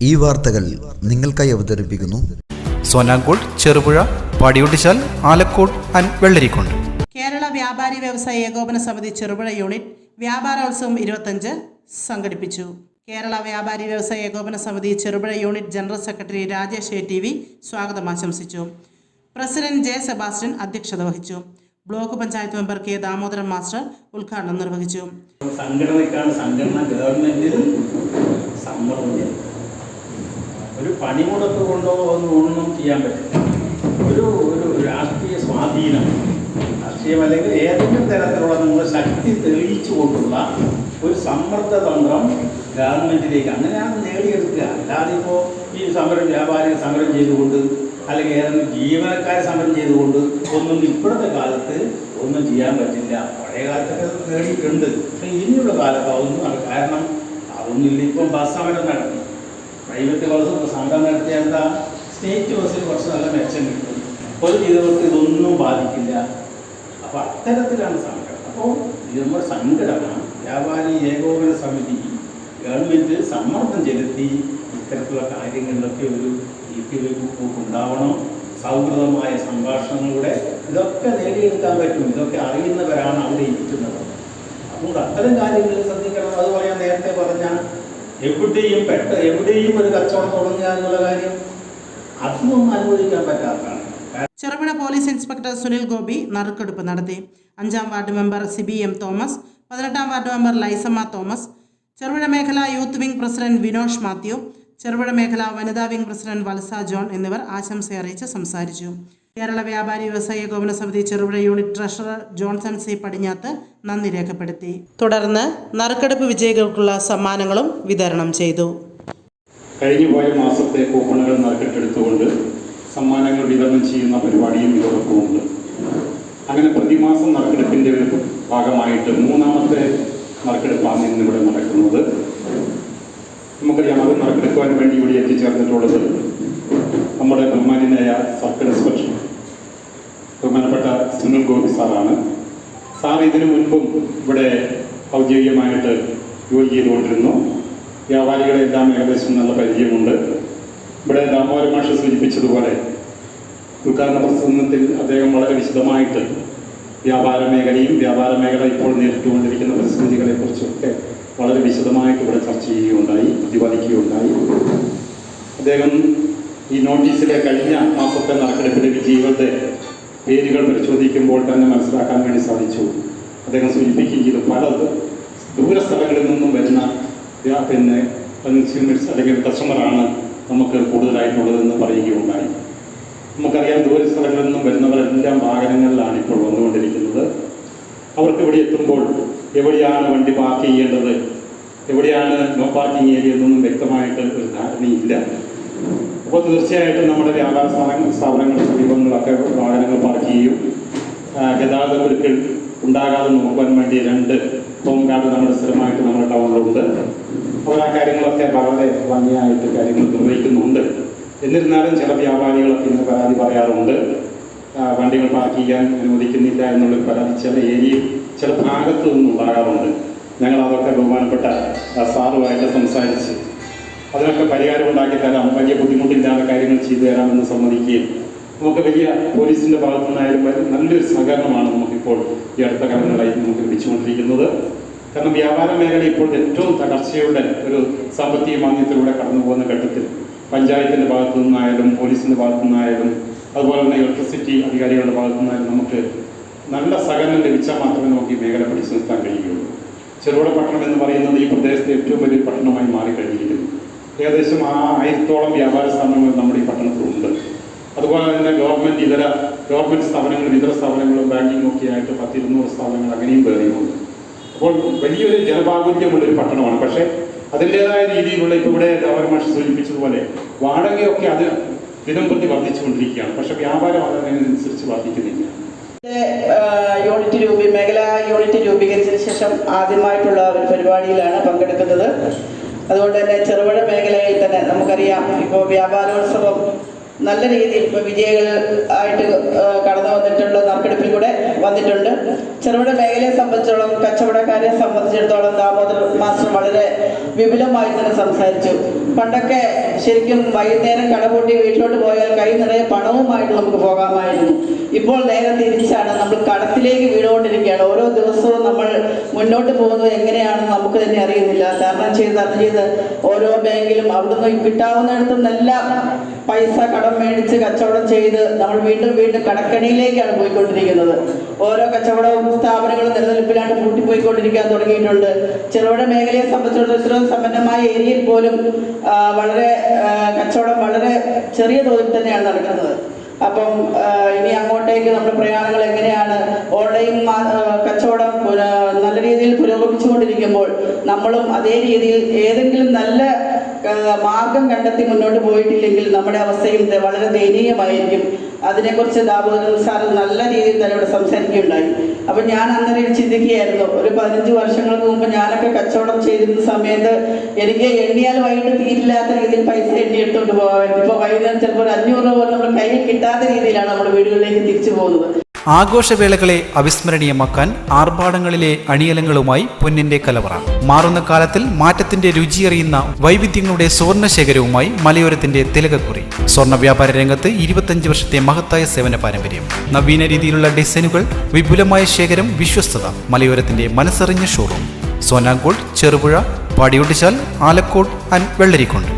ഈ വാർത്തകൾ നിങ്ങൾക്കായി അവതരിപ്പിക്കുന്നു സോനാങ്കോട്, ചെറുപുഴ, പാടിയൊട്ടിച്ചാൽ, ആലക്കോട് ആൻഡ് വെള്ളരിക്കുണ്ട്. കേരള വ്യാപാരി വ്യവസായ ഏകോപന സമിതി ചെറുപുഴ യൂണിറ്റ് വ്യാപാരോത്സവം 25 സംഘടിപ്പിച്ചു. കേരള വ്യാപാരി വ്യവസായ ഏകോപന സമിതി Cherupuzha unit general secretary Rajesh ATV സ്വാഗതം ആശംസിച്ചു. President J. സെബാസ്റ്റ്യൻ അധ്യക്ഷത വഹിച്ചു. Block panchayat member K. Damodaran master ഉദ്ഘാടനം നിർവഹിച്ചു. ഒരു പണിമുടക്ക് കൊണ്ടോ ഒന്നും ചെയ്യാൻ പറ്റില്ല. ഒരു രാഷ്ട്രീയ സ്വാധീനം, രാഷ്ട്രീയം അല്ലെങ്കിൽ ഏതെങ്കിലും തരത്തിലുള്ള നമ്മുടെ ശക്തി തെളിയിച്ചു കൊണ്ടുള്ള ഒരു സമ്മർദ്ദ തന്ത്രം ഗവൺമെൻറ്റിലേക്ക് അങ്ങനെയാണ് നേടിയെടുക്കുക. അല്ലാതെ ഇപ്പോൾ ഈ വ്യാപാരികൾ സമരം ചെയ്തുകൊണ്ട് അല്ലെങ്കിൽ ഏതെങ്കിലും ജീവനക്കാരെ സമരം ചെയ്തുകൊണ്ട് ഒന്നും ഇപ്പോഴത്തെ കാലത്ത് ഒന്നും ചെയ്യാൻ പറ്റില്ല. പഴയ കാലത്തൊക്കെ നേടിയിട്ടുണ്ട്. പക്ഷേ ഇനിയുള്ള കാലത്ത് അതൊന്നും കാരണം അതൊന്നുമില്ല. ഇപ്പം ബസ് സമരം നടത്തി, പ്രൈവറ്റ് ബസ് സമരം നടത്തിയ എന്താ, സ്റ്റേറ്റ് ബസ്സിൽ കുറച്ച് നല്ല മെച്ചം കിട്ടും. ഒരു ചെയ്തവർക്ക് ഇതൊന്നും ബാധിക്കില്ല. അപ്പോൾ അത്തരത്തിലാണ് സംഘടന. അപ്പോൾ ഇത് നമ്മുടെ സംഘടന വ്യാപാരി ഏകോപന സമിതി ഗവൺമെൻറ് സമ്മർദ്ദം ചെലുത്തി ഇത്തരത്തിലുള്ള കാര്യങ്ങളിലൊക്കെ ഒരു നീക്കിവെപ്പ് ഉണ്ടാവണം. സൗഹൃദമായ സംഭാഷണങ്ങളുടെ ഇതൊക്കെ നേടിയെടുക്കാൻ പറ്റും. ഇതൊക്കെ അറിയുന്നവരാണ് അവിടെ ഇരിക്കുന്നത്. അപ്പോൾ അത്തരം കാര്യങ്ങളിൽ ശ്രദ്ധിക്കണം. അതുപോലെ ഞാൻ നേരത്തെ പറഞ്ഞ എവിടെയും ഒരു കച്ചവടം തുടങ്ങുക എന്നുള്ള കാര്യം അതൊന്നും അനുവദിക്കാൻ പറ്റാത്തതാണ്. ചെറുപുഴ പോലീസ് ഇൻസ്പെക്ടർ സുനിൽ ഗോപി നറുക്കെടുപ്പ് നടത്തി. 5ാം ward member Sibi M Thomas, 18ാം ward member Laisamma Thomas, Cherupuzha മേഖല youth wing president Vinosh Mathew, Cherupuzha മേഖല വനിതാ വിംഗ് പ്രസിഡന്റ് വത്സ ജോൺ എന്നിവർ ആശംസയറിയിച്ച് സംസാരിച്ചു. കേരള വ്യാപാരി വ്യവസായ ഏകോപന സമിതി Cherupuzha unit treasurer Johnson C. പടിഞ്ഞാത്ത് നന്ദി രേഖപ്പെടുത്തി. തുടർന്ന് നറുക്കെടുപ്പ് വിജയികൾക്കുള്ള സമ്മാനങ്ങളും വിതരണം ചെയ്തു. കഴിഞ്ഞുപോയ മാസത്തെ കൂപ്പണുകൾ നറുക്കെടുത്തുകൊണ്ട് സമ്മാനങ്ങൾ വിതരണം ചെയ്യുന്ന പരിപാടിയും ഇതോടൊപ്പമുണ്ട്. അങ്ങനെ പ്രതിമാസം നറുക്കെടുപ്പിൻ്റെ ഭാഗമായിട്ട് 3ാമത്തെ നറുക്കെടുപ്പാണ് ഇന്നിവിടെ നടക്കുന്നത്. നമുക്കറിയാം, അത് നറുക്കെടുക്കുവാൻ വേണ്ടി ഇവിടെ എത്തിച്ചേർന്നിട്ടുള്ളത് നമ്മുടെ ബഹുമാന്യനായ സർക്കിൾ ഇൻസ്പെക്ടർ ബഹുമാനപ്പെട്ട സുനിൽ ഗോപി സാറാണ്. സാർ ഇതിനു മുൻപും ഇവിടെ ഔദ്യോഗികമായിട്ട് ജോലി ചെയ്തുകൊണ്ടിരുന്നു. വ്യാപാരികളെല്ലാം ഏകദേശം നല്ല പരിചയമുണ്ട്. ഇവിടെ ദാമോദരൻ മാഷ് സൂചിപ്പിച്ചതുപോലെ ഉദ്ഘാടന പ്രസംഗത്തിൽ അദ്ദേഹം വളരെ വിശദമായിട്ട് വ്യാപാര മേഖല ഇപ്പോൾ നേരിട്ടുകൊണ്ടിരിക്കുന്ന പരിസ്ഥിതികളെക്കുറിച്ചൊക്കെ വളരെ വിശദമായിട്ട് ഇവിടെ ചർച്ച ചെയ്യുകയുണ്ടായി, പ്രതിപാദിക്കുകയുണ്ടായി. അദ്ദേഹം ഈ നോട്ടീസിലെ കഴിഞ്ഞ മാസത്തെ നറുക്കെടുപ്പിലെ വിജയികളുടെ പേരുകൾ പരിശോധിക്കുമ്പോൾ തന്നെ മനസ്സിലാക്കാൻ വേണ്ടി സാധിച്ചു. അദ്ദേഹം സൂചിപ്പിക്കുകയും ചെയ്തു, പല ദൂരസ്ഥലങ്ങളിൽ നിന്നും വരുന്ന കൺസ്യൂമേഴ്സ് അല്ലെങ്കിൽ കസ്റ്റമറാണ് നമുക്ക് കൂടുതലായിട്ടുള്ളതെന്ന് പറയുകയുണ്ടായി. നമുക്കറിയാം, ദൂരസ്ഥലങ്ങളിൽ നിന്നും വരുന്നവരെല്ലാം വാഹനങ്ങളിലാണ് ഇപ്പോൾ വന്നുകൊണ്ടിരിക്കുന്നത്. അവർക്ക് ഇവിടെ എത്തുമ്പോൾ എവിടെയാണ് വണ്ടി പാർക്ക് ചെയ്യേണ്ടത്, എവിടെയാണ് നോ പാർക്കിംഗ് ഏരിയ എന്നൊന്നും വ്യക്തമായിട്ട് ഒരു ധാരണയില്ല. അപ്പോൾ തീർച്ചയായിട്ടും നമ്മുടെ വ്യാപാര സ്ഥാപനങ്ങളുടെ സമീപങ്ങളൊക്കെ വാഹനങ്ങൾ പാർക്ക് ചെയ്യും. ഗതാഗത കുരുക്കൾ ഉണ്ടാകാതെ നോക്കാൻ വേണ്ടി 2 ഹോം ഗാർഡ് നമ്മുടെ സ്ഥിരമായിട്ട് നമ്മുടെ ടൗണിലുണ്ട്. അപ്പോൾ ആ കാര്യങ്ങളൊക്കെ വളരെ ഭംഗിയായിട്ട് കാര്യങ്ങൾ നിർവഹിക്കുന്നുണ്ട്. എന്നിരുന്നാലും ചില വ്യാപാരികളൊക്കെ ഇന്ന് പരാതി പറയാറുണ്ട്, വണ്ടികൾ പാർക്ക് ചെയ്യാൻ അനുവദിക്കുന്നില്ല എന്നുള്ളൊരു പരാതി ചില ഭാഗത്തു നിന്നുണ്ടാകാറുണ്ട്. ഞങ്ങൾ അതൊക്കെ ബഹുമാനപ്പെട്ട സാറുമായിട്ട് സംസാരിച്ച് അതിനൊക്കെ പരിഹാരം ഉണ്ടാക്കി തരാം, വലിയ ബുദ്ധിമുട്ടില്ലാതെ കാര്യങ്ങൾ ചെയ്തു തരാമെന്ന് സമ്മതിക്കുകയും നമുക്ക് വലിയ പോലീസിൻ്റെ ഭാഗത്തു നിന്നായാലും നല്ലൊരു സഹകരണമാണ് നമുക്കിപ്പോൾ ഈ അടുത്ത കാലങ്ങളായി നമുക്ക് ലഭിച്ചുകൊണ്ടിരിക്കുന്നത്. കാരണം വ്യാപാര മേഖല ഇപ്പോൾ ഏറ്റവും തകർച്ചയുടെ ഒരു സാമ്പത്തിക മാന്ദ്യത്തിലൂടെ കടന്നു പോകുന്ന ഘട്ടത്തിൽ പഞ്ചായത്തിൻ്റെ ഭാഗത്തു നിന്നായാലും പോലീസിൻ്റെ ഭാഗത്തു നിന്നായാലും അതുപോലെ തന്നെ ഇലക്ട്രിസിറ്റി അധികാരികളുടെ ഭാഗത്തു നിന്നായാലും നമുക്ക് നല്ല സഹകരണം ലഭിച്ചാൽ മാത്രമേ നമുക്ക് ഈ മേഖല പിടിച്ചു നിർത്താൻ കഴിയുകയുള്ളൂ. ചെറുപുഴ പട്ടണം എന്ന് പറയുന്നത് ഈ പ്രദേശത്തെ ഏറ്റവും വലിയൊരു പട്ടണമായി മാറിക്കഴിഞ്ഞിരിക്കുന്നു. ഏകദേശം 1000-ഓളം വ്യാപാര സ്ഥാപനങ്ങൾ നമ്മുടെ ഈ പട്ടണത്തിലുണ്ട്. അതുപോലെ തന്നെ ഗവൺമെൻറ് സ്ഥാപനങ്ങളും ഇതര സ്ഥാപനങ്ങളും ബാങ്കിങ്ങും ഒക്കെ ആയിട്ട് 10-200 സ്ഥാപനങ്ങൾ അങ്ങനെയും വേറെയുമുണ്ട്. അപ്പോൾ വലിയൊരു ജനബാഹുല്യമുള്ളൊരു പട്ടണമാണ്. പക്ഷേ അതിൻ്റെതായ രീതിയിലുള്ള ഇപ്പോൾ ഇവിടെ ഗവർമാഷ് സൂചിപ്പിച്ചതുപോലെ വാടകയൊക്കെ അത് ദിനം പ്രതി വർദ്ധിച്ചുകൊണ്ടിരിക്കുകയാണ്. പക്ഷേ വ്യാപാരം അതിനനുസരിച്ച് വർദ്ധിക്കുന്നില്ല. മേഖലാ യൂണിറ്റ് രൂപീകരിച്ചതിന് ശേഷം ആദ്യമായിട്ടുള്ള ഒരു പരിപാടിയിലാണ് പങ്കെടുക്കുന്നത്. അതുകൊണ്ട് തന്നെ ചെറുപുഴ മേഖലയിൽ തന്നെ നമുക്കറിയാം, ഇപ്പോൾ വ്യാപാരോത്സവം നല്ല രീതിയിൽ ഇപ്പോൾ വിജയികൾ ആയിട്ട് കടന്നു വന്നിട്ടുള്ള നറുക്കെടുപ്പിൽ കൂടെ വന്നിട്ടുണ്ട്. ചെറുപുഴ മേഖലയെ സംബന്ധിച്ചിടത്തോളം, കച്ചവടക്കാരെ സംബന്ധിച്ചിടത്തോളം ദാമോദർ മാസ്റ്റർ വളരെ വിപുലമായി തന്നെ സംസാരിച്ചു. പണ്ടൊക്കെ ശരിക്കും വൈകുന്നേരം കടപൂട്ടി വീട്ടിലോട്ട് പോയാൽ കൈ നിറയെ പണവുമായിട്ട് നമുക്ക് പോകാമായിരുന്നു. ഇപ്പോൾ നേരെ തിരിച്ചാണ്, നമ്മൾ കടത്തിലേക്ക് വീണുകൊണ്ടിരിക്കുകയാണ്. ഓരോ ദിവസവും നമ്മൾ മുന്നോട്ട് പോകുന്നത് എങ്ങനെയാണെന്ന് നമുക്ക് തന്നെ അറിയുന്നില്ല. തരണം ചെയ്ത് ഓരോ ബാങ്കിലും അവിടുന്ന് കിട്ടാവുന്നിടത്തും എല്ലാം പൈസ കടം മേടിച്ച് കച്ചവടം ചെയ്ത് നമ്മൾ വീണ്ടും കടക്കണിയിലേക്കാണ് പോയിക്കൊണ്ടിരിക്കുന്നത്. ഓരോ കച്ചവടവും സ്ഥാപനങ്ങളും നിലനിൽപ്പിലാണ്ട് പൂട്ടിപ്പോയിക്കൊണ്ടിരിക്കാൻ തുടങ്ങിയിട്ടുണ്ട്. ചെറുകിട മേഖലയെ സംബന്ധിച്ചിടത്തോളം ഇത്രയും സമ്പന്നമായ ഏരിയയിൽ പോലും കച്ചവടം വളരെ ചെറിയ തോതിൽ തന്നെയാണ് നടക്കുന്നത്. അപ്പം ഇനി അങ്ങോട്ടേക്ക് നമ്മുടെ പ്രയാണങ്ങൾ എങ്ങനെയാണ്? ഓൺലൈൻ കച്ചവടം നല്ല രീതിയിൽ പുരോഗമിച്ചുകൊണ്ടിരിക്കുമ്പോൾ നമ്മളും അതേ രീതിയിൽ ഏതെങ്കിലും നല്ല മാർഗം കണ്ടെത്തി മുന്നോട്ട് പോയിട്ടില്ലെങ്കിൽ നമ്മുടെ അവസ്ഥയും വളരെ ദയനീയമായിരിക്കും. അതിനെക്കുറിച്ച് ദാമോദരൻ സാർ നല്ല രീതിയിൽ തന്നെ ഇവിടെ സംസാരിക്കുകയുണ്ടായി. അപ്പം ഞാൻ അന്നേരം ചിന്തിക്കുകയായിരുന്നു, ഒരു 15 വർഷങ്ങൾക്ക് മുമ്പ് ഞാനൊക്കെ കച്ചവടം ചെയ്തിരുന്ന സമയത്ത് എനിക്ക് എണ്ണിയാൽ വൈകിട്ട് തീരില്ലാത്ത രീതിയിൽ പൈസ എണ്ണിയെടുത്തോണ്ട് പോകാമായിരുന്നു. ഇപ്പോൾ വൈകുന്നേരം ചിലപ്പോൾ ഒരു 500 രൂപ പോലും നമ്മുടെ കയ്യിൽ കിട്ടാത്ത രീതിയിലാണ് നമ്മുടെ വീടുകളിലേക്ക് തിരിച്ചു പോകുന്നത്. ആഘോഷവേളകളെ അവിസ്മരണീയമാക്കാൻ ആർഭാടങ്ങളിലെ അണിയലങ്ങളുമായി പൊന്നിന്റെ കലവറ. മാറുന്ന കാലത്തിൽ മാറ്റത്തിന്റെ രുചിയറിയുന്ന വൈവിധ്യങ്ങളുടെ സുവർണശേഖരവുമായി മലയോരത്തിന്റെ തിലകക്കുറി. സ്വർണ്ണ വ്യാപാര രംഗത്ത് 25 വർഷത്തെ മഹത്തായ സേവന പാരമ്പര്യം. നവീന രീതിയിലുള്ള ഡിസൈനുകൾ, വിപുലമായ ശേഖരം, വിശ്വസ്തത. മലയോരത്തിന്റെ മനസ്സറിഞ്ഞ ഷോറൂം. സോനാങ്കോട്, ചെറുപുഴ, പാടിയൊട്ടിച്ചാൽ, ആലക്കോട് ആൻഡ് വെള്ളരിക്കുണ്ട്.